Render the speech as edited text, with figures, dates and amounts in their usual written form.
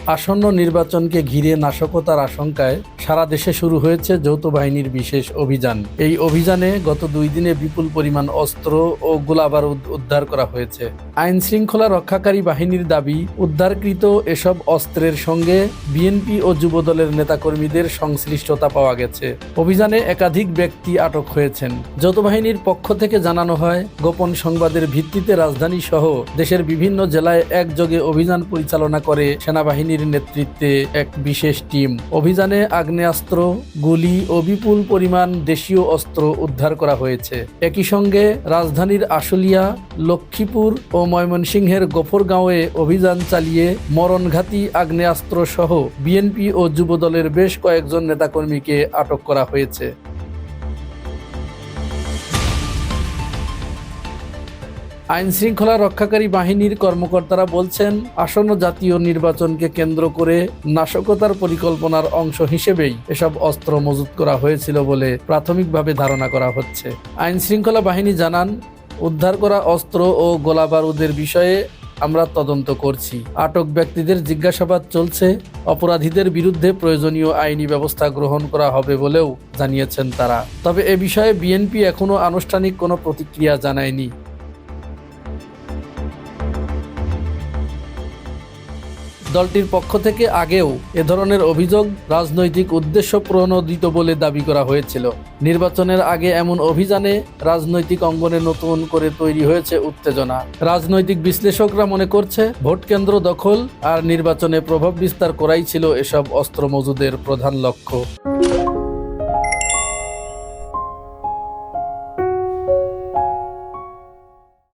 আসন্ন নির্বাচনকে ঘিরে নাশকতার আশঙ্কায় সারা দেশে শুরু হয়েছে যৌথ বাহিনীর বিশেষ অভিযান। এই অভিযানে গত 2 দিনে বিপুল পরিমাণ অস্ত্র ও গোলাবারুদ উদ্ধার করা হয়েছে। আইন শৃঙ্খলা রক্ষাকারী বাহিনীর দাবি, উদ্ধারকৃত এসব অস্ত্রের সঙ্গে বিএনপি ও যুবদলের নেতাকর্মীদের সংশ্লিষ্টতা পাওয়া গেছে। অভিযানে একাধিক ব্যক্তি আটক হয়েছেন। যৌথ বাহিনীর পক্ষ থেকে জানানো হয়, গোপন সংবাদের ভিত্তিতে রাজধানী সহ দেশের বিভিন্ন জেলায় একযোগে অভিযান পরিচালনা করে সেনাবাহিনীর নেতৃত্বে এক বিশেষ টিম। অভিযানে আগ্নেয়াস্ত্র, গুলি ও বিপুল পরিমাণ দেশীয় অস্ত্র উদ্ধার করা হয়েছে। একই সঙ্গে রাজধানীর আশুলিয়া, লক্ষ্মীপুর ও ময়মনসিংহের গফরগাঁওয়ে অভিযান চালিয়ে মরণঘাতী আগ্নেয়াস্ত্র সহ বিএনপি ও যুবদলের বেশ কয়েকজন নেতাকর্মীকে আটক করা হয়েছে। আইন শৃঙ্খলা রক্ষাকারী বাহিনীর কর্মকর্তারা বলছেন, আসন্ন জাতীয় নির্বাচনকে কেন্দ্র করে নাশকতার পরিকল্পনার অংশ হিসেবেই এসব অস্ত্র মজুত করা হয়েছিল বলে প্রাথমিকভাবে ধারণা করা হচ্ছে। আইন শৃঙ্খলা বাহিনী জানান, উদ্ধার করা অস্ত্র ও গোলাবারুদের বিষয়ে আমরা তদন্ত করছি। আটক ব্যক্তিদের জিজ্ঞাসাবাদ চলছে। অপরাধীদের বিরুদ্ধে প্রয়োজনীয় আইনি ব্যবস্থা গ্রহণ করা হবে বলেও জানিয়েছেন তারা। তবে এ বিষয়ে বিএনপি এখনো আনুষ্ঠানিক কোনো প্রতিক্রিয়া জানায়নি। দলটির পক্ষ থেকে আগেও এ ধরনের অভিযোগ রাজনৈতিক উদ্দেশ্য প্রণোদিত বলে দাবি করা হয়েছিল। নির্বাচনের আগে এমন অভিযানে রাজনৈতিক অঙ্গনে নতুন করে তৈরি হয়েছে উত্তেজনা। রাজনৈতিক বিশ্লেষকরা মনে করছে, ভোট কেন্দ্র দখল আর নির্বাচনে প্রভাব বিস্তার করাই ছিল এসব অস্ত্র মজুদের প্রধান লক্ষ্য।